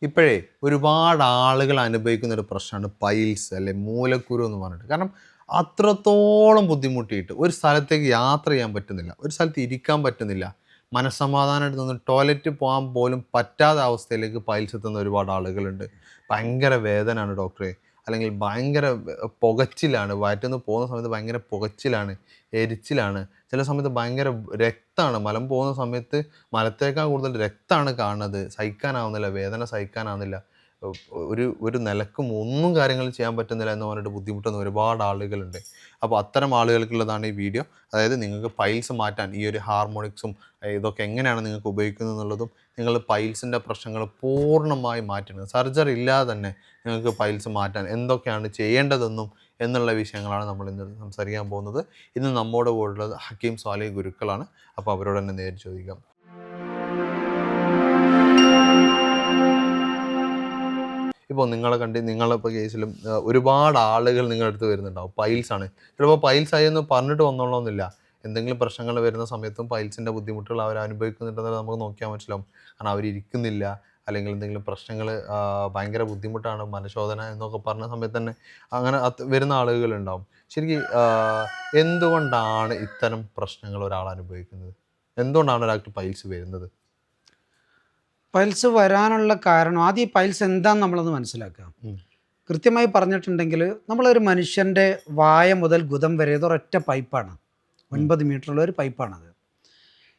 ഇപ്പോഴേ ഒരുപാട് ആളുകൾ അനുഭവിക്കുന്ന ഒരു പ്രശ്നമാണ് പൈൽസ് അല്ലെ മൂലക്കുരു എന്ന് പറഞ്ഞിട്ട്. കാരണം അത്രത്തോളം ബുദ്ധിമുട്ടിയിട്ട് ഒരു സ്ഥലത്തേക്ക് യാത്ര ചെയ്യാൻ പറ്റുന്നില്ല, ഒരു സ്ഥലത്ത് ഇരിക്കാൻ പറ്റുന്നില്ല, മനസ്സമാധാനമായിട്ട് നിന്ന് ടോയ്ലറ്റ് പോകാൻ പോലും പറ്റാത്ത അവസ്ഥയിലേക്ക് പൈൽസ് എത്തുന്ന ഒരുപാട് ആളുകളുണ്ട്. ഭയങ്കര വേദനയാണ് ഡോക്ടറെ, അല്ലെങ്കിൽ ഭയങ്കര പുകച്ചിലാണ്, വയറ്റിൽ പോകുന്ന സമയത്ത് ഭയങ്കര പുകച്ചിലാണ്, എരിച്ചിലാണ്, ചില സമയത്ത് ഭയങ്കര രക്തമാണ്, മലം പോകുന്ന സമയത്ത് മലത്തേക്കാൾ കൂടുതൽ രക്തമാണ് കാണുന്നത്, സഹിക്കാനാവുന്നില്ല, വേദന സഹിക്കാനാവുന്നില്ല, ഒരു ഒരു നിലക്കും ഒന്നും കാര്യങ്ങൾ ചെയ്യാൻ പറ്റുന്നില്ല എന്ന് പറഞ്ഞിട്ട് ബുദ്ധിമുട്ടുന്ന ഒരുപാട് ആളുകളുണ്ട്. അപ്പോൾ അത്തരം ആളുകൾക്കുള്ളതാണ് ഈ വീഡിയോ. അതായത് നിങ്ങൾക്ക് പൈൽസ് മാറ്റാൻ ഈ ഒരു ഹാർമോണിക്സും ഇതൊക്കെ എങ്ങനെയാണ് നിങ്ങൾക്ക് ഉപയോഗിക്കുന്നത് എന്നുള്ളതും, നിങ്ങൾ പൈൽസിൻ്റെ പ്രശ്നങ്ങൾ പൂർണ്ണമായി മാറ്റുന്നത്, സർജറി ഇല്ലാതെ തന്നെ നിങ്ങൾക്ക് പൈൽസ് മാറ്റാൻ എന്തൊക്കെയാണ് ചെയ്യേണ്ടതെന്നും എന്നുള്ള വിഷയങ്ങളാണ് നമ്മൾ ഇന്ന് സംസാരിക്കാൻ പോകുന്നത്. ഇന്ന് നമ്മുടെ കൂടെയുള്ളത് ഹക്കീം സ്വാലിഹ് ഗുരുക്കളാണ്. അപ്പോൾ അവരോട് തന്നെ നേരിട്ട് ചോദിക്കാം. ഇപ്പോൾ നിങ്ങളിപ്പോൾ കേസിലും ഒരുപാട് ആളുകൾ നിങ്ങളുടെ അടുത്ത് വരുന്നുണ്ടാവും, പൈൽസാണ്. ചിലപ്പോൾ പൈൽസ് ആയി എന്ന് പറഞ്ഞിട്ട് വന്നോളണമെന്നില്ല, എന്തെങ്കിലും പ്രശ്നങ്ങൾ വരുന്ന സമയത്തും പൈൽസിൻ്റെ ബുദ്ധിമുട്ടുകൾ അവർ അനുഭവിക്കുന്നുണ്ടെന്നത് നമുക്ക് നോക്കിയാൽ മനസ്സിലാവും. കാരണം അവരിരിക്കുന്നില്ല, അല്ലെങ്കിൽ എന്തെങ്കിലും പ്രശ്നങ്ങൾ, ഭയങ്കര ബുദ്ധിമുട്ടാണ്, മനഃശോധന എന്നൊക്കെ പറഞ്ഞ സമയത്ത് തന്നെ അങ്ങനെ വരുന്ന ആളുകളുണ്ടാവും. ശരിക്കും എന്തുകൊണ്ടാണ് ഇത്തരം പ്രശ്നങ്ങൾ ഒരാൾ അനുഭവിക്കുന്നത്? എന്തുകൊണ്ടാണ് ഒരാൾക്ക് പൈൽസ് വരുന്നത്? പൈൽസ് വരാനുള്ള കാരണം ആദ്യം ഈ പൈൽസ് എന്താണെന്ന് നമ്മളൊന്ന് മനസ്സിലാക്കുക. കൃത്യമായി പറഞ്ഞിട്ടുണ്ടെങ്കിൽ നമ്മളൊരു മനുഷ്യൻ്റെ വായ മുതൽ ഗുദം വരെ ഇതൊരൊറ്റ പൈപ്പാണ്, 9 മീറ്ററുള്ള ഒരു പൈപ്പാണത്.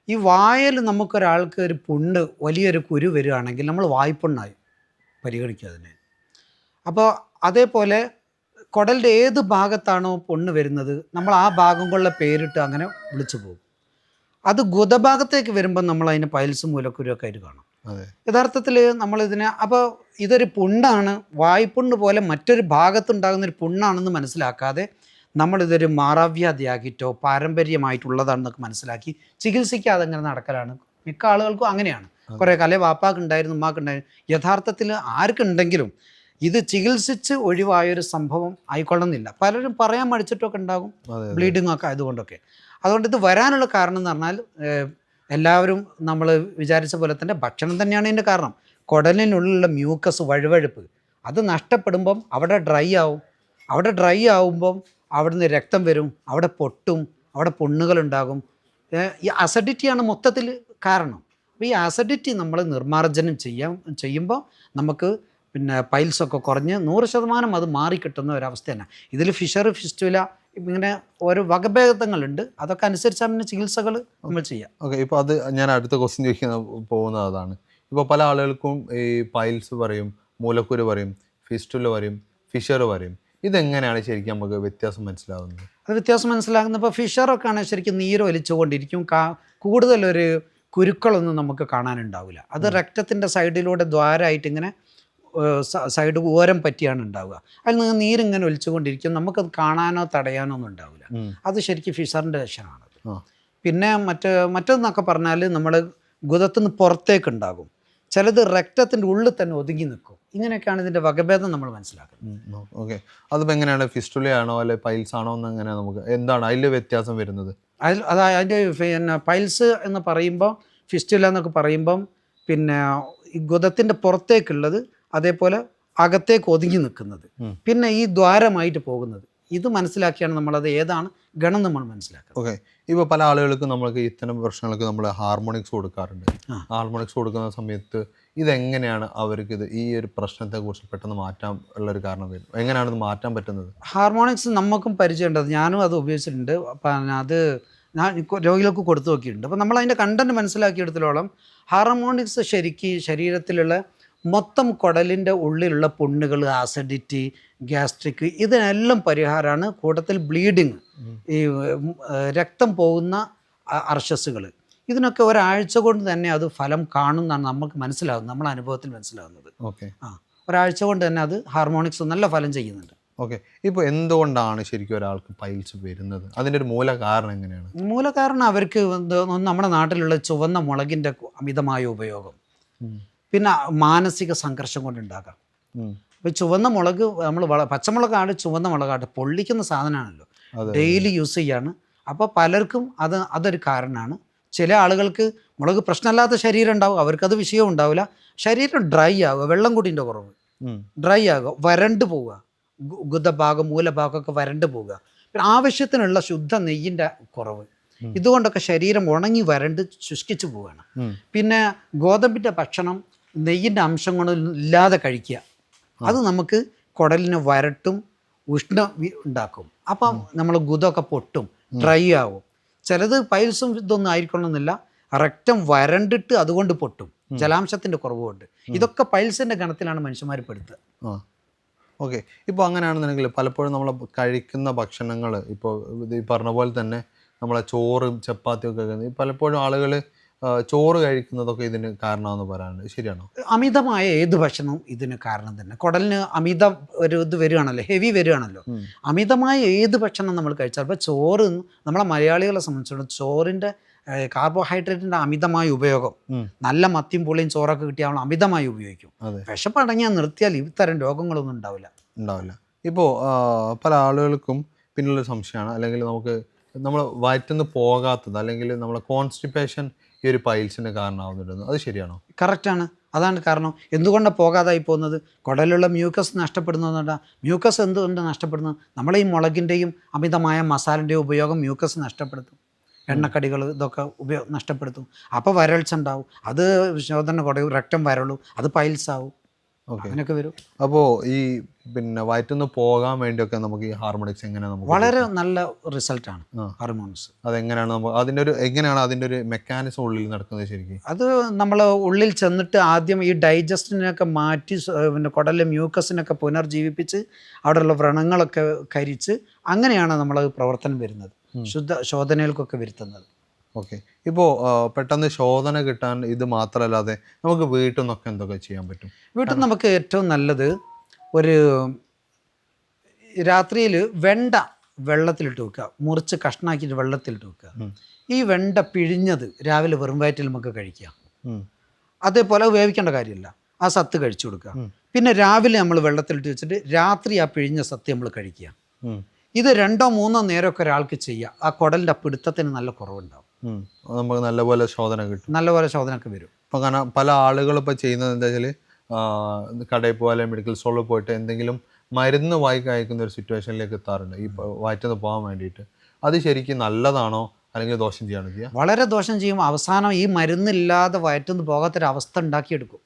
ഈ വായയിൽ നമുക്കൊരാൾക്ക് ഒരു പുണ്ണ്, വലിയൊരു കുരു വരികയാണെങ്കിൽ നമ്മൾ വായ്പുണ്ണായി പരിഗണിക്കുക അതിനെ. അപ്പോൾ അതേപോലെ കുടലിൻ്റെ ഏത് ഭാഗത്താണോ പുണ്ണ് വരുന്നത് നമ്മൾ ആ ഭാഗം കൊള്ള പേരിട്ട് അങ്ങനെ വിളിച്ചു പോകും. അത് ഗുദഭാഗത്തേക്ക് വരുമ്പോൾ നമ്മൾ അതിന് പൈൽസ് മൂലക്കുരുവൊക്കെ ആയിട്ട് കാണും. യഥാർത്ഥത്തിൽ നമ്മളിതിനെ അപ്പോൾ ഇതൊരു പുണ്ണാണ്, വായ്പുണ്ണ് പോലെ മറ്റൊരു ഭാഗത്തുണ്ടാകുന്നൊരു പുണ്ണാണെന്ന് മനസ്സിലാക്കാതെ നമ്മളിതൊരു മാറാവ്യാധിയാക്കിയിട്ടോ പാരമ്പര്യമായിട്ടുള്ളതാണെന്നൊക്കെ മനസ്സിലാക്കി ചികിത്സിക്കാതെ അങ്ങനെ നടക്കലാണ് മിക്ക ആളുകൾക്കും. അങ്ങനെയാണ് കുറേ കാലം വാപ്പാക്കുണ്ടായിരുന്നു, ഉമ്മാക്കുണ്ടായിരുന്നു. യഥാർത്ഥത്തിൽ ആർക്കുണ്ടെങ്കിലും ഇത് ചികിത്സിച്ച് ഒഴിവായൊരു സംഭവം ആയിക്കൊള്ളുന്നില്ല. പലരും പറയാൻ മടിച്ചിട്ടൊക്കെ ഉണ്ടാകും, ബ്ലീഡിങ് ഒക്കെ ആയതുകൊണ്ടൊക്കെ. അതുകൊണ്ട് ഇത് വരാനുള്ള കാരണം എന്ന് പറഞ്ഞാൽ എല്ലാവരും നമ്മൾ വിചാരിച്ച പോലെ തന്നെ ഭക്ഷണം തന്നെയാണ് ഇതിൻ്റെ കാരണം. കുടലിനുള്ളിലുള്ള മ്യൂക്കസ്, വഴുവഴുപ്പ്, അത് നഷ്ടപ്പെടുമ്പം അവിടെ ഡ്രൈ ആവും. അവിടെ ഡ്രൈ ആവുമ്പം അവിടുന്ന് രക്തം വരും, അവിടെ പൊട്ടും, അവിടെ പുണ്ണുകളുണ്ടാകും. ഈ അസിഡിറ്റിയാണ് മൊത്തത്തിൽ കാരണം. അപ്പോൾ ഈ അസിഡിറ്റി നമ്മൾ നിർമ്മാർജ്ജനം ചെയ്യുമ്പോൾ നമുക്ക് പിന്നെ പൈൽസൊക്കെ കുറഞ്ഞ് 100% അത് മാറിക്കിട്ടുന്ന ഒരവസ്ഥ തന്നെ. ഇതിൽ ഫിസ്റ്റുല ഇങ്ങനെ ഓരോ വകഭേദങ്ങളുണ്ട്, അതൊക്കെ അനുസരിച്ച് പിന്നെ ചികിത്സകൾ നമ്മൾ ചെയ്യാം. ഓക്കെ, ഇപ്പോൾ അത് ഞാൻ അടുത്ത ക്വസ്റ്റ്യൻ ചോദിക്കാൻ പോകുന്നത് അതാണ്. ഇപ്പോൾ പല ആളുകൾക്കും ഈ പൈൽസ് പറയും, മൂലക്കുരു പറയും, ഫിസ്റ്റുല പറയും, ഫിഷർ പറയും. ഇതെങ്ങനെയാണ് ശരിക്കും നമുക്ക് വ്യത്യാസം മനസ്സിലാവുന്നത്? അത് വ്യത്യാസം മനസ്സിലാകുന്നത് ഇപ്പോൾ ഫിഷറൊക്കെ ആണെങ്കിൽ ശരിക്കും നീരൊലിച്ചുകൊണ്ടിരിക്കും, കൂടുതലൊരു കുരുക്കളൊന്നും നമുക്ക് കാണാനുണ്ടാവില്ല. അത് രക്തത്തിൻ്റെ സൈഡിലൂടെ ദ്വാരമായിട്ട് ഇങ്ങനെ സൈഡ് ഓരം പറ്റിയാണ് ഉണ്ടാവുക. അതിൽ നിന്ന് നീരിങ്ങനെ ഒലിച്ചുകൊണ്ടിരിക്കും, നമുക്കത് കാണാനോ തടയാനോ ഒന്നും ഉണ്ടാവില്ല. അത് ശരിക്കും ഫിഷറിൻ്റെ ലക്ഷണമാണ്. പിന്നെ മറ്റൊന്നൊക്കെ പറഞ്ഞാൽ നമ്മൾ ഗുദത്തുനിന്ന് പുറത്തേക്ക് ഉണ്ടാകും, ചിലത് രക്തത്തിൻ്റെ ഉള്ളിൽ തന്നെ ഒതുങ്ങി നിൽക്കും. ഇങ്ങനെയൊക്കെയാണ് ഇതിൻ്റെ വകഭേദം നമ്മൾ മനസ്സിലാക്കുന്നത്. ഓക്കെ, അതിപ്പോൾ എങ്ങനെയാണ്, ഫിസ്റ്റുലയാണോ അല്ലെ പൈൽസ് ആണോ എന്ന് എങ്ങനെയാണ് നമുക്ക് എന്താണ് അതിൽ വ്യത്യാസം വരുന്നത്? അതിൻ്റെ പിന്നെ പൈൽസ് എന്ന് പറയുമ്പോൾ, ഫിസ്റ്റുല എന്നൊക്കെ പറയുമ്പം പിന്നെ ഈ ഗുദത്തിൻ്റെ പുറത്തേക്കുള്ളത്, അതേപോലെ അകത്തേക്ക് ഒതുങ്ങി നിൽക്കുന്നത്, പിന്നെ ഈ ദ്വാരമായിട്ട് പോകുന്നത്. ഇത് മനസ്സിലാക്കിയാണ് നമ്മളത് ഏതാണ് ഗണം നമ്മൾ മനസ്സിലാക്കുക. ഓക്കെ, ഇപ്പോൾ പല ആളുകൾക്കും നമ്മൾക്ക് ഇത്തരം പ്രശ്നങ്ങൾക്ക് നമ്മൾ ഹാർമോണിക്സ് കൊടുക്കാറുണ്ട്. ഹാർമോണിക്സ് കൊടുക്കുന്ന സമയത്ത് ഇതെങ്ങനെയാണ് അവർക്ക് ഈ ഒരു പ്രശ്നത്തെക്കുറിച്ച് പെട്ടെന്ന് മാറ്റാൻ ഉള്ളൊരു കാരണം വരും? എങ്ങനെയാണ് ഇത് മാറ്റാൻ പറ്റുന്നത്? ഹാർമോണിക്സ് നമുക്കും പരിചയമുണ്ട്, ഞാനും അത് ഉപയോഗിച്ചിട്ടുണ്ട്. അപ്പം അത് ഞാൻ രോഗികൾക്ക് കൊടുത്തു നോക്കിയിട്ടുണ്ട്. അപ്പോൾ നമ്മൾ അതിൻ്റെ കണ്ടൻറ്റ് മനസ്സിലാക്കിയെടുത്തോളം ഹാർമോണിക്സ് ശരിക്ക് ശരീരത്തിലുള്ള മൊത്തം കുടലിൻ്റെ ഉള്ളിലുള്ള പുണ്ണുകൾ, ആസിഡിറ്റി, ഗ്യാസ്ട്രിക്, ഇതിനെല്ലാം പരിഹാരമാണ്. കൂട്ടത്തിൽ ബ്ലീഡിങ്, ഈ രക്തം പോകുന്ന അർശസ്സുകൾ, ഇതിനൊക്കെ ഒരാഴ്ച കൊണ്ട് തന്നെ അത് ഫലം കാണുമെന്നാണ് നമുക്ക് മനസ്സിലാകുന്നത്, നമ്മളെ അനുഭവത്തിൽ മനസ്സിലാകുന്നത്. ഒരാഴ്ച കൊണ്ട് തന്നെ അത് ഹാർമോണിക്സ് നല്ല ഫലം ചെയ്യുന്നുണ്ട്. ഓക്കെ, ഇപ്പോൾ എന്തുകൊണ്ടാണ് ശരിക്കും ഒരാൾക്ക് പൈൽസ് വരുന്നത്? അതിൻ്റെ ഒരു മൂല കാരണം എങ്ങനെയാണ്? മൂല കാരണം അവർക്ക് നമ്മുടെ നാട്ടിലുള്ള ചുവന്ന മുളകിൻ്റെ അമിതമായ ഉപയോഗം, പിന്നെ മാനസിക സംഘർഷം കൊണ്ടുണ്ടാകാം. അപ്പോൾ ചുവന്ന മുളക് നമ്മൾ പച്ചമുളകാണ്, ചുവന്ന മുളകാണ്, പൊള്ളിക്കുന്ന സാധനമാണല്ലോ, ഡെയിലി യൂസ് ചെയ്യാണ്. അപ്പോൾ പലർക്കും അതൊരു കാരണമാണ്. ചില ആളുകൾക്ക് മുളക് പ്രശ്നമില്ലാത്ത ശരീരം ഉണ്ടാവും, അവർക്കത് വിഷയം ഉണ്ടാവില്ല. ശരീരം ഡ്രൈ ആവുക, വെള്ളം കൂടിൻ്റെ കുറവ്, ഡ്രൈ ആകുക, വരണ്ട് പോവുക, ഗുദഭാഗം മൂലഭാഗമൊക്കെ വരണ്ട് പോവുക, പിന്നെ ആവശ്യത്തിനുള്ള ശുദ്ധ നെയ്യിൻ്റെ കുറവ്, ഇതുകൊണ്ടൊക്കെ ശരീരം ഉണങ്ങി വരണ്ട് ശുഷ്കിച്ചു പോവുകയാണ്. പിന്നെ ഗോതമ്പിൻ്റെ ഭക്ഷണം നെയ്യിൻ്റെ അംശം കൊണ്ട് ഇല്ലാതെ കഴിക്കുക, അത് നമുക്ക് കുടലിന് വരട്ടും ഉണ്ടാക്കും. അപ്പം നമ്മൾ ഗുദമൊക്കെ പൊട്ടും, ഡ്രൈ ആവും. ചിലത് പൈൽസും ഇതൊന്നും ആയിരിക്കണമെന്നില്ല, റക്റ്റം വരണ്ടിട്ട് അതുകൊണ്ട് പൊട്ടും, ജലാംശത്തിൻ്റെ കുറവ് കൊണ്ട്. ഇതൊക്കെ പൈൽസിൻ്റെ ഗണത്തിലാണ് മനുഷ്യന്മാർ പെടുത്തുക. ഓക്കെ. ഇപ്പോൾ അങ്ങനെയാണെന്നുണ്ടെങ്കിൽ പലപ്പോഴും നമ്മൾ കഴിക്കുന്ന ഭക്ഷണങ്ങൾ ഇപ്പോൾ ഈ പറഞ്ഞ പോലെ തന്നെ നമ്മളെ ചോറും ചപ്പാത്തിയും ഒക്കെ പലപ്പോഴും ആളുകൾ ചോറ് കഴിക്കുന്നതൊക്കെ ഇതിന് കാരണമെന്ന് പറയാനുണ്ട്, ശരിയാണോ? അമിതമായ ഏത് ഭക്ഷണവും ഇതിന് കാരണം തന്നെ. കുടലിന് അമിത ഒരു ഇത് വരികയാണല്ലോ, ഹെവി വരികയാണല്ലോ. അമിതമായ ഏത് ഭക്ഷണം നമ്മൾ കഴിച്ചാൽ, ഇപ്പോൾ ചോറ് നമ്മളെ മലയാളികളെ സംബന്ധിച്ചിടത്തോളം ചോറിൻ്റെ കാർബോഹൈഡ്രേറ്റിൻ്റെ അമിതമായ ഉപയോഗം, നല്ല മത്തിയും പുളിയും ചോറൊക്കെ കിട്ടിയാൽ നമ്മൾ അമിതമായി ഉപയോഗിക്കും. വിശപ്പടങ്ങിയാൽ നിർത്തിയാൽ ഇത്തരം രോഗങ്ങളൊന്നും ഉണ്ടാവില്ല. ഇപ്പോൾ പല ആളുകൾക്കും പിന്നുള്ളൊരു സംശയമാണ്, അല്ലെങ്കിൽ നമ്മൾ വയറ്റിന്ന് പോകാത്തത്, അല്ലെങ്കിൽ നമ്മളെ കോൺസ്റ്റിപ്പേഷൻ ഈ ഒരു പൈൽസിന് കാരണമാവുന്നുണ്ടെന്ന്, അത് ശരിയാണോ? കറക്റ്റാണ്. അതാണ് കാരണം. എന്തുകൊണ്ടാണ് പോകാതായി പോകുന്നത്? കുടലിലുള്ള മ്യൂക്കസ് നഷ്ടപ്പെടുന്നതുകൊണ്ടാണ്. മ്യൂക്കസ് എന്തുകൊണ്ട് നഷ്ടപ്പെടുന്നത്? നമ്മളെ ഈ മുളകിൻ്റെയും അമിതമായ മസാലൻ്റെയും ഉപയോഗം മ്യൂക്കസ് നഷ്ടപ്പെടുത്തും, എണ്ണക്കടികൾ ഇതൊക്കെ നഷ്ടപ്പെടുത്തും. അപ്പോൾ വരൾച്ച ഉണ്ടാവും, അത് ശോധന കുറയും, രക്തം വരളൂ, അത് പൈൽസ് ആവും, അങ്ങനെയൊക്കെ വരും. അപ്പോൾ ഈ പിന്നെ വയറ്റിന്ന് പോകാൻ വേണ്ടിയൊക്കെ നമുക്ക് ഈ ഹാർമോണിക്സ് എങ്ങനെ വളരെ നല്ല റിസൾട്ടാണ് ഹാർമോൺസ്. അതെങ്ങനെയാണ് അതിൻ്റെ ഒരു മെക്കാനിസം ഉള്ളിൽ നടക്കുന്നത് ശരിക്കും? അത് നമ്മൾ ഉള്ളിൽ ചെന്നിട്ട് ആദ്യം ഈ ഡൈജസ്റ്റിനൊക്കെ മാറ്റി, പിന്നെ കുടലിലെ മ്യൂക്കസിനൊക്കെ പുനർജീവിപ്പിച്ച് അവിടെയുള്ള വ്രണങ്ങളൊക്കെ കരിച്ച്, അങ്ങനെയാണ് നമ്മൾ പ്രവർത്തനം വരുന്നത്, ശുദ്ധ ശോധനകൾക്കൊക്കെ വരുത്തുന്നത്. ഓക്കെ. ഇപ്പോൾ പെട്ടെന്ന് ശോധന കിട്ടാൻ ഇത് മാത്രമല്ലാതെ നമുക്ക് വീട്ടിൽ നിന്നൊക്കെ എന്തൊക്കെ ചെയ്യാൻ പറ്റും? വീട്ടിൽ നമുക്ക് ഏറ്റവും നല്ലത് ഒരു രാത്രിയിൽ വെണ്ട വെള്ളത്തിലിട്ട് വെക്കുക, മുറിച്ച് കഷ്ണാക്കിയിട്ട് വെള്ളത്തിലിട്ട് വെക്കുക. ഈ വെണ്ട പിഴിഞ്ഞത് രാവിലെ വെറും വയറ്റിൽ നമുക്ക് കഴിക്കാം. അതേപോലെ വേവിക്കേണ്ട കാര്യമില്ല, ആ സത്ത് കഴിച്ചു കൊടുക്കുക. പിന്നെ രാവിലെ നമ്മൾ വെള്ളത്തിലിട്ട് വെച്ചിട്ട് രാത്രി ആ പിഴിഞ്ഞ സത്ത് നമ്മൾ കഴിക്കുക. ഇത് 2-3 നേരമൊക്കെ ഒരാൾക്ക് ചെയ്യുക, ആ കുടലിൻ്റെ പിടുത്തത്തിന് നല്ല കുറവുണ്ടാവും, നമുക്ക് നല്ലപോലെ ശോധന കിട്ടും, നല്ലപോലെ ശോധനയൊക്കെ വരും. ഇപ്പം കാരണം പല ആളുകളും ഇപ്പോൾ ചെയ്യുന്നത് എന്താ വെച്ചാൽ കടയിൽ പോലെ മെഡിക്കൽ സ്റ്റോറിൽ പോയിട്ട് എന്തെങ്കിലും മരുന്ന് വാങ്ങി കഴിക്കുന്ന ഒരു സിറ്റുവേഷനിലേക്ക് എത്താറുണ്ട് ഈ വയറ്റിൽ നിന്ന് പോകാൻ വേണ്ടിയിട്ട്. അത് ശരിക്കും നല്ലതാണോ അല്ലെങ്കിൽ ദോഷം ചെയ്യാണോ ചെയ്യുക? വളരെ ദോഷം ചെയ്യും. അവസാനം ഈ മരുന്നില്ലാതെ വയറ്റിൽ നിന്ന് പോകാത്തൊരവസ്ഥ ഉണ്ടാക്കിയെടുക്കും.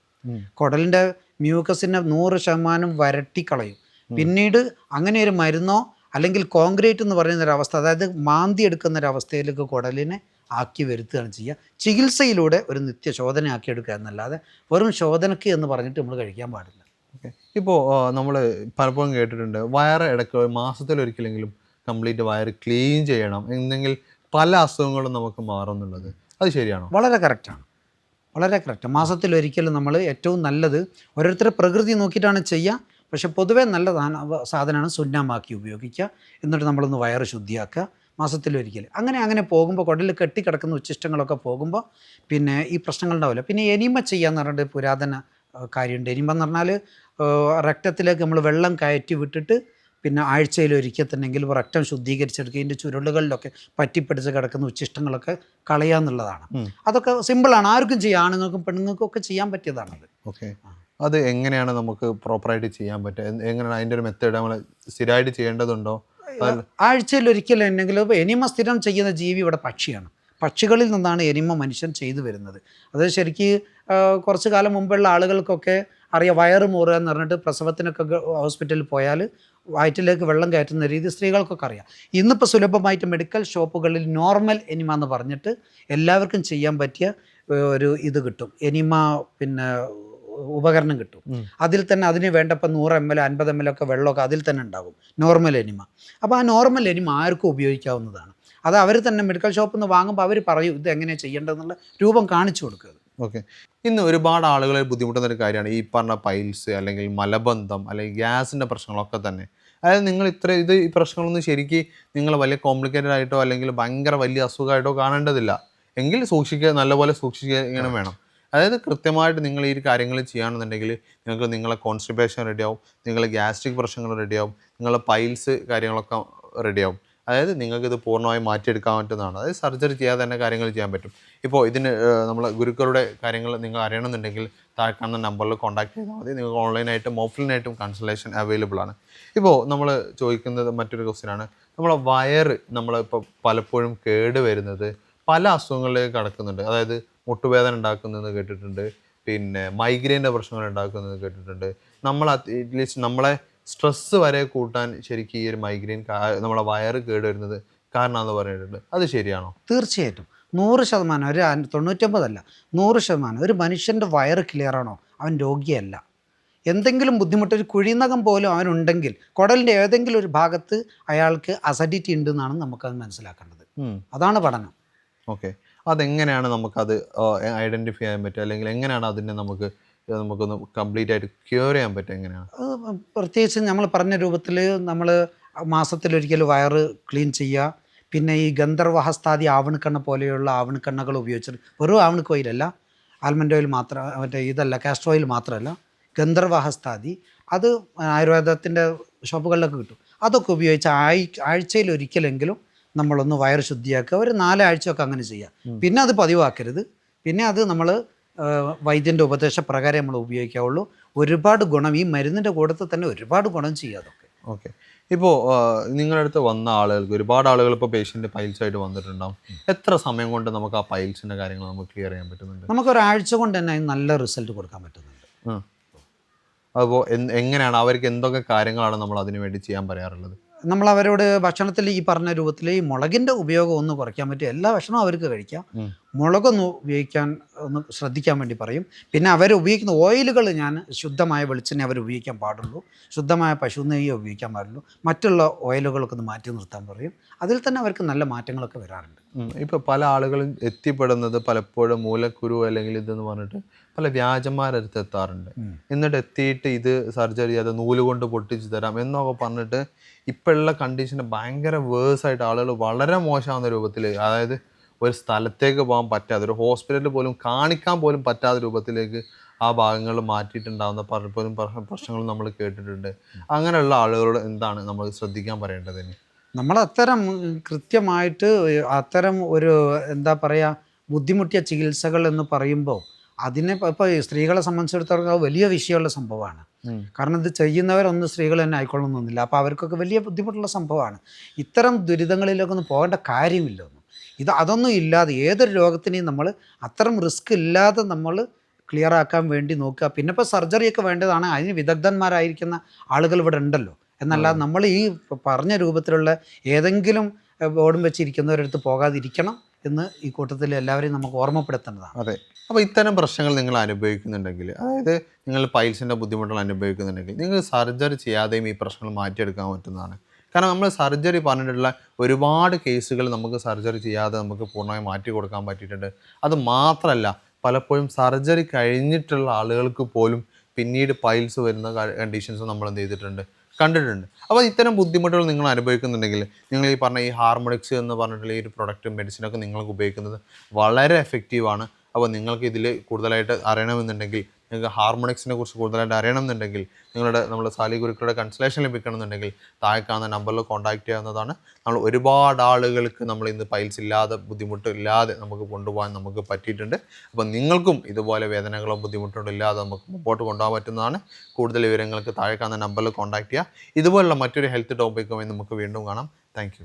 കുടലിൻ്റെ മ്യൂക്കസിനെ 100% വരട്ടിക്കളയും. പിന്നീട് അങ്ങനെ ഒരു മരുന്നോ അല്ലെങ്കിൽ കോൺക്രീറ്റ് എന്ന് പറയുന്നൊരവസ്ഥ, അതായത് മാന്തി എടുക്കുന്നൊരവസ്ഥയിലേക്ക് കുടലിനെ ആക്കി വരുത്തുകയാണ് ചെയ്യുക. ചികിത്സയിലൂടെ ഒരു നിത്യശോധന ആക്കിയെടുക്കുക എന്നല്ലാതെ വെറും ശോധനയ്ക്ക് എന്ന് പറഞ്ഞിട്ട് നമ്മൾ കഴിക്കാൻ പാടില്ല. ഓക്കെ. ഇപ്പോൾ നമ്മൾ പലപ്പോഴും കേട്ടിട്ടുണ്ട് വയറ് ഇടയ്ക്ക് മാസത്തിലൊരിക്കലെങ്കിലും കംപ്ലീറ്റ് വയറ് ക്ലീൻ ചെയ്യണം എന്നെങ്കിൽ പല അസുഖങ്ങളും നമുക്ക് മാറുന്നുള്ളത്, അത് ശരിയാണോ? വളരെ കറക്റ്റാണ്, വളരെ കറക്റ്റ്. മാസത്തിലൊരിക്കലും നമ്മൾ ഏറ്റവും നല്ലത് ഓരോരുത്തരുടെ പ്രകൃതി നോക്കിയിട്ടാണ് ചെയ്യുക. പക്ഷെ പൊതുവേ നല്ല സാധനമാണ് സുന്നാമാക്കി ഉപയോഗിക്കുക. എന്നിട്ട് നമ്മളൊന്ന് വയറ് ശുദ്ധിയാക്കുക മാസത്തിലൊരിക്കൽ. അങ്ങനെ പോകുമ്പോൾ കുടലിൽ കെട്ടിക്കിടക്കുന്ന ഉച്ഛിഷ്ടങ്ങളൊക്കെ പോകുമ്പോൾ പിന്നെ ഈ പ്രശ്നങ്ങൾ ഉണ്ടാവില്ല. പിന്നെ എനിമ ചെയ്യാന്ന് പറഞ്ഞിട്ട് പുരാതന കാര്യമുണ്ട്. എനിമ എന്ന് പറഞ്ഞാൽ രക്തത്തിലേക്ക് നമ്മൾ വെള്ളം കയറ്റി വിട്ടിട്ട് പിന്നെ ആഴ്ചയിലൊരിക്കൽ തന്നെങ്കിലും രക്തം ശുദ്ധീകരിച്ചെടുക്കുക, ഇതിൻ്റെ ചുരുളുകളിലൊക്കെ പറ്റിപ്പിടിച്ച് കിടക്കുന്ന ഉച്ഛിഷ്ടങ്ങളൊക്കെ കളയുക എന്നുള്ളതാണ്. അതൊക്കെ സിമ്പിളാണ്, ആർക്കും ചെയ്യാം, ആണുങ്ങൾക്കും പെണ്ണുങ്ങൾക്കും ഒക്കെ ചെയ്യാൻ പറ്റിയതാണത്. ഓക്കെ. അത് എങ്ങനെയാണ് നമുക്ക് പ്രോപ്പറായിട്ട് ചെയ്യാൻ പറ്റുക? എങ്ങനെയാണ് അതിൻ്റെ ഒരു മെത്തേഡ്? നമ്മൾ സ്ഥിരമായിട്ട് ചെയ്യേണ്ടതുണ്ടോ? ആഴ്ചയിലൊരിക്കലും എന്തെങ്കിലും. എനിമ സ്ഥിരം ചെയ്യുന്ന ജീവി ഇവിടെ പക്ഷിയാണ്. പക്ഷികളിൽ നിന്നാണ് എനിമ മനുഷ്യൻ ചെയ്തു വരുന്നത്. അത് ശരിക്ക് കുറച്ച് കാലം മുമ്പുള്ള ആളുകൾക്കൊക്കെ അറിയാം, വയറ് മുറുക എന്ന് പറഞ്ഞിട്ട് പ്രസവത്തിനൊക്കെ ഹോസ്പിറ്റലിൽ പോയാൽ വയറ്റിലേക്ക് വെള്ളം കയറ്റുന്ന രീതി സ്ത്രീകൾക്കൊക്കെ അറിയാം. ഇന്നിപ്പോൾ സുലഭമായിട്ട് മെഡിക്കൽ ഷോപ്പുകളിൽ നോർമൽ എനിമ എന്ന് പറഞ്ഞിട്ട് എല്ലാവർക്കും ചെയ്യാൻ പറ്റിയ ഒരു ഇത് കിട്ടും, എനിമ പിന്നെ ഉപകരണം കിട്ടും. അതിൽ തന്നെ അതിന് വേണ്ടപ്പോൾ 100 ml 50 ml ഒക്കെ വെള്ളമൊക്കെ അതിൽ തന്നെ ഉണ്ടാകും, നോർമൽ എനിമ. അപ്പോൾ ആ നോർമൽ എനിമ ആർക്കും ഉപയോഗിക്കാവുന്നതാണ്. അത് അവർ തന്നെ മെഡിക്കൽ ഷോപ്പിൽ നിന്ന് വാങ്ങുമ്പോൾ അവർ പറയും ഇത് എങ്ങനെയാണ് ചെയ്യേണ്ടതെന്നുള്ള രൂപം കാണിച്ചു കൊടുക്കുക. ഓക്കെ. ഇന്ന് ഒരുപാട് ആളുകളെ ബുദ്ധിമുട്ടുന്ന ഒരു കാര്യമാണ് ഈ പറഞ്ഞ പൈൽസ് അല്ലെങ്കിൽ മലബന്ധം അല്ലെങ്കിൽ ഗ്യാസിൻ്റെ പ്രശ്നങ്ങളൊക്കെ തന്നെ. അതായത് നിങ്ങൾ ഈ പ്രശ്നങ്ങളൊന്നും ശരിക്കും നിങ്ങൾ വലിയ കോംപ്ലിക്കേറ്റഡ് ആയിട്ടോ അല്ലെങ്കിൽ ഭയങ്കര വലിയ അസുഖമായിട്ടോ കാണേണ്ടതില്ല. എങ്കിൽ നല്ലപോലെ സൂക്ഷിക്കുക വേണം. അതായത് കൃത്യമായിട്ട് നിങ്ങൾ ഈ കാര്യങ്ങൾ ചെയ്യുകയാണെന്നുണ്ടെങ്കിൽ നിങ്ങൾക്ക് നിങ്ങളെ കോൺസ്റ്റിപ്പേഷൻ റെഡിയാവും, നിങ്ങളെ ഗ്യാസ്ട്രിക് പ്രശ്നങ്ങൾ റെഡിയാവും, നിങ്ങളെ പൈൽസ് കാര്യങ്ങളൊക്കെ റെഡിയാവും. അതായത് നിങ്ങൾക്കിത് പൂർണ്ണമായി മാറ്റിയെടുക്കാൻ പറ്റുന്നതാണ്. അതായത് സർജറി ചെയ്യാതെ തന്നെ കാര്യങ്ങൾ ചെയ്യാൻ പറ്റും. ഇപ്പോൾ ഇതിന് നമ്മളെ ഗുരുക്കളുടെ കാര്യങ്ങൾ നിങ്ങൾ അറിയണമെന്നുണ്ടെങ്കിൽ താഴെ കാണുന്ന നമ്പറിൽ കോൺടാക്ട് ചെയ്താൽ മതി. നിങ്ങൾക്ക് ഓൺലൈനായിട്ടും ഓഫ്ലൈനായിട്ടും കൺസൾട്ടേഷൻ അവൈലബിൾ ആണ്. ഇപ്പോൾ നമ്മൾ ചോദിക്കുന്നത് മറ്റൊരു ക്വസ്റ്റ്യനാണ്, നമ്മളെ വയറ് നമ്മളിപ്പോൾ പലപ്പോഴും കേട് വരുന്നത് പല അസുഖങ്ങളിലേക്ക് കടക്കുന്നുണ്ട്. അതായത് മുട്ടുവേദന ഉണ്ടാക്കുന്നതെന്ന് കേട്ടിട്ടുണ്ട്, പിന്നെ മൈഗ്രെയിൻ്റെ പ്രശ്നങ്ങൾ ഉണ്ടാക്കുന്നത് കേട്ടിട്ടുണ്ട്. നമ്മൾ അറ്റ്ലീസ്റ്റ് നമ്മളെ സ്ട്രെസ്സ് വരെ കൂട്ടാൻ ശരിക്കും ഈ ഒരു മൈഗ്രെയിൻ നമ്മളെ വയറ് കേട് വരുന്നത് കാരണമെന്ന് പറഞ്ഞിട്ടുണ്ട്. അത് ശരിയാണോ? തീർച്ചയായിട്ടും 100%, ഒരു 99 100%. ഒരു മനുഷ്യൻ്റെ വയറ് ക്ലിയറാണോ അവൻ രോഗിയല്ല. എന്തെങ്കിലും ബുദ്ധിമുട്ട്, ഒരു കുഴിനകം പോലും അവനുണ്ടെങ്കിൽ കുടലിൻ്റെ ഏതെങ്കിലും ഒരു ഭാഗത്ത് അയാൾക്ക് അസിഡിറ്റി ഉണ്ടെന്നാണ് നമുക്കത് മനസ്സിലാക്കേണ്ടത്. അതാണ് പഠനം. ഓക്കെ, അതെങ്ങനെയാണ് നമുക്കത് ഐഡൻറ്റിഫൈ ചെയ്യാൻ പറ്റുക, അല്ലെങ്കിൽ എങ്ങനെയാണ് അതിനെ നമുക്കൊന്ന് കംപ്ലീറ്റ് ആയിട്ട് ക്യൂർ ചെയ്യാൻ പറ്റുക എങ്ങനെയാണ്? പ്രത്യേകിച്ച് നമ്മൾ പറഞ്ഞ രൂപത്തിൽ നമ്മൾ മാസത്തിലൊരിക്കൽ വയറ് ക്ലീൻ ചെയ്യുക. പിന്നെ ഈ ഗന്ധർവഹസ്താദി ആവണക്കെണ്ണ പോലെയുള്ള ആവണക്കെണ്ണകൾ ഉപയോഗിച്ചിട്ട്, വെറും ആവണക്ക് ഓയിലല്ല, ആൽമണ്ട് ഓയിൽ മാത്രം, മറ്റേ ഇതല്ല, കാസ്റ്റർ ഓയിൽ മാത്രമല്ല, ഗന്ധർവഹസ്താദി, അത് ആയുർവേദത്തിൻ്റെ ഷോപ്പുകളിലൊക്കെ കിട്ടും. അതൊക്കെ ഉപയോഗിച്ച് ആഴ്ചയിൽ ഒരിക്കലെങ്കിലും നമ്മളൊന്ന് വയറ് ശുദ്ധിയാക്കുക. ഒരു 4 ആഴ്ചയൊക്കെ അങ്ങനെ ചെയ്യുക. പിന്നെ അത് പതിവാക്കരുത്. പിന്നെ അത് നമ്മൾ വൈദ്യൻ്റെ ഉപദേശപ്രകാരം നമ്മൾ ഉപയോഗിക്കാവുള്ളൂ. ഒരുപാട് ഗുണം ഈ മരുന്നിൻ്റെ കൂട്ടത്തിൽ തന്നെ ഒരുപാട് ഗുണം ചെയ്യുക അതൊക്കെ. ഓക്കെ, ഇപ്പോൾ നിങ്ങളുടെ അടുത്ത് വന്ന ആളുകൾക്ക്, ഒരുപാട് ആളുകൾ ഇപ്പോൾ പേഷ്യൻ്റ് പൈൽസായിട്ട് വന്നിട്ടുണ്ടാവും. എത്ര സമയം കൊണ്ട് നമുക്ക് ആ പൈൽസിൻ്റെ കാര്യങ്ങൾ നമുക്ക് ക്ലിയർ ചെയ്യാൻ പറ്റുന്നുണ്ട്? നമുക്കൊരാഴ്ച കൊണ്ട് തന്നെ അതിന് നല്ല റിസൾട്ട് കൊടുക്കാൻ പറ്റുന്നുണ്ട്. അപ്പോൾ എങ്ങനെയാണ്, അവർക്ക് എന്തൊക്കെ കാര്യങ്ങളാണ് നമ്മൾ അതിനു വേണ്ടി ചെയ്യാൻ പറയാറുള്ളത്? നമ്മൾ അവരോട് ഭക്ഷണത്തിൽ ഈ പറഞ്ഞ രൂപത്തിൽ ഈ മുളകിൻ്റെ ഉപയോഗം ഒന്ന് കുറയ്ക്കാൻ പറ്റും. എല്ലാ ഭക്ഷണവും അവർക്ക് കഴിക്കാം. മുളകൊന്ന് ഉപയോഗിക്കാൻ ഒന്ന് ശ്രദ്ധിക്കാൻ വേണ്ടി പറയും. പിന്നെ അവർ ഉപയോഗിക്കുന്ന ഓയിലുകൾ, ഞാൻ ശുദ്ധമായ വെളിച്ചെണ്ണ അവർ ഉപയോഗിക്കാൻ പാടുള്ളൂ, ശുദ്ധമായ പശു നെയ്യ് ഉപയോഗിക്കാൻ പാടുള്ളൂ. മറ്റുള്ള ഓയിലുകളൊക്കെ ഒന്ന് മാറ്റി നിർത്താൻ പറയും. അതിൽ തന്നെ അവർക്ക് നല്ല മാറ്റങ്ങളൊക്കെ വരാറുണ്ട്. ഇപ്പോൾ പല ആളുകളും എത്തിപ്പെടുന്നത് പലപ്പോഴും മൂലക്കുരു അല്ലെങ്കിൽ ഇതെന്ന് പറഞ്ഞിട്ട് പല വ്യാജന്മാരടുത്ത് എത്താറുണ്ട്. എന്നിട്ട് എത്തിയിട്ട് ഇത് സർജറി ചെയ്ത് നൂല് കൊണ്ട് പൊട്ടിച്ച് തരാം എന്നൊക്കെ പറഞ്ഞിട്ട് ഇപ്പോഴുള്ള കണ്ടീഷന് ഭയങ്കര വേഴ്സായിട്ട് ആളുകൾ വളരെ മോശമാകുന്ന രൂപത്തിൽ, അതായത് ഒരു സ്ഥലത്തേക്ക് പോകാൻ പറ്റാതെ, ഒരു ഹോസ്പിറ്റലിൽ പോലും കാണിക്കാൻ പോലും പറ്റാത്ത രൂപത്തിലേക്ക് ആ ഭാഗങ്ങൾ മാറ്റിയിട്ടുണ്ടാകുന്ന പലപ്പോഴും പ്രശ്നങ്ങൾ നമ്മൾ കേട്ടിട്ടുണ്ട്. അങ്ങനെയുള്ള ആളുകളോട് എന്താണ് നമ്മൾ ശ്രദ്ധിക്കാൻ പറയേണ്ടത്? നമ്മൾ അത്തരം കൃത്യമായിട്ട് അത്തരം ഒരു എന്താ പറയുക, ബുദ്ധിമുട്ടിയ ചികിത്സകൾ എന്ന് പറയുമ്പോൾ അതിനെ ഇപ്പോൾ സ്ത്രീകളെ സംബന്ധിച്ചിടത്തോളം വലിയ വിഷയമുള്ള സംഭവമാണ്. കാരണം ഇത് ചെയ്യുന്നവരൊന്നും സ്ത്രീകൾ തന്നെ ആയിക്കൊള്ളുന്നില്ല. അപ്പോൾ അവർക്കൊക്കെ വലിയ ബുദ്ധിമുട്ടുള്ള സംഭവമാണ്. ഇത്തരം ദുരിതങ്ങളിലൊക്കെ ഒന്നും പോകേണ്ട കാര്യമില്ലൊന്നും. അതൊന്നും ഇല്ലാതെ ഏതൊരു രോഗത്തിനെയും നമ്മൾ അത്തരം റിസ്ക് ഇല്ലാതെ നമ്മൾ ക്ലിയർ ആക്കാൻ വേണ്ടി നോക്കുക. പിന്നെ ഇപ്പോൾ സർജറിയൊക്കെ വേണ്ടതാണ്, അതിന് വിദഗ്ധന്മാരായിരിക്കുന്ന ആളുകൾ ഇവിടെ ഉണ്ടല്ലോ. എന്നല്ലാതെ നമ്മൾ ഈ പറഞ്ഞ രൂപത്തിലുള്ള ഏതെങ്കിലും ബോർഡും വെച്ചിരിക്കുന്നവരടുത്ത് പോകാതിരിക്കണം എന്ന് ഈ കൂട്ടത്തിൽ എല്ലാവരെയും നമുക്ക് ഓർമ്മപ്പെടുത്തേണ്ടതാണ്. അതെ. അപ്പോൾ ഇത്തരം പ്രശ്നങ്ങൾ നിങ്ങൾ അനുഭവിക്കുന്നുണ്ടെങ്കിൽ, അതായത് നിങ്ങൾ പൈൽസിൻ്റെ ബുദ്ധിമുട്ടുകൾ അനുഭവിക്കുന്നുണ്ടെങ്കിൽ, നിങ്ങൾ സർജറി ചെയ്യാതെയും ഈ പ്രശ്നങ്ങൾ മാറ്റിയെടുക്കാൻ പറ്റുന്നതാണ്. കാരണം നമ്മൾ സർജറി പറഞ്ഞിട്ടുള്ള ഒരുപാട് കേസുകൾ നമുക്ക് സർജറി ചെയ്യാതെ നമുക്ക് പൂർണ്ണമായി മാറ്റി കൊടുക്കാൻ പറ്റിയിട്ടുണ്ട്. അത് മാത്രമല്ല, പലപ്പോഴും സർജറി കഴിഞ്ഞിട്ടുള്ള ആളുകൾക്ക് പോലും പിന്നീട് പൈൽസ് വരുന്ന കണ്ടീഷൻസ് നമ്മൾ എന്ത് ചെയ്തിട്ടുണ്ട്, കണ്ടിട്ടുണ്ട്. അപ്പോൾ ഇത്തരം ബുദ്ധിമുട്ടുകൾ നിങ്ങൾ അനുഭവിക്കുന്നുണ്ടെങ്കിൽ, നിങ്ങൾ ഈ പറഞ്ഞ ഈ ഹാർമോണിക്സ് എന്ന് പറഞ്ഞിട്ടുള്ള ഈ ഒരു പ്രൊഡക്റ്റും മെഡിസിനൊക്കെ നിങ്ങൾക്ക് ഉപയോഗിക്കുന്നത് വളരെ എഫക്റ്റീവാണ്. അപ്പോൾ നിങ്ങൾക്ക് ഇതിൽ കൂടുതലായിട്ട് അറിയണമെന്നുണ്ടെങ്കിൽ, നിങ്ങൾക്ക് ഹാർമോണിക്സിനെ കുറിച്ച് കൂടുതലായിട്ട് അറിയണമെന്നുണ്ടെങ്കിൽ, നമ്മുടെ സാലി ഗുരുക്കളുടെ കൺസൾട്ടേഷൻ ലഭിക്കണമെന്നുണ്ടെങ്കിൽ താഴെ കാണുന്ന നമ്പറിൽ കോൺടാക്ട് ചെയ്യാവുന്നതാണ്. നമ്മൾ ഒരുപാട് ആളുകൾക്ക് നമ്മൾ ഇന്ന് പൈൽസ് ഇല്ലാതെ, ബുദ്ധിമുട്ടില്ലാതെ നമുക്ക് കൊണ്ടുപോകാൻ നമുക്ക് പറ്റിയിട്ടുണ്ട്. അപ്പോൾ നിങ്ങൾക്കും ഇതുപോലെ വേദനകളോ ബുദ്ധിമുട്ടുകളോ ഇല്ലാതെ നമുക്ക് മുമ്പോട്ട് കൊണ്ടുപോകാൻ പറ്റുന്നതാണ്. കൂടുതൽ വിവരങ്ങൾക്ക് താഴെ കാണുന്ന നമ്പറിൽ കോൺടാക്ട് ചെയ്യുക. ഇതുപോലുള്ള മറ്റൊരു ഹെൽത്ത് ടോപ്പിക്കുമായി നമുക്ക് വീണ്ടും കാണാം. Thank you.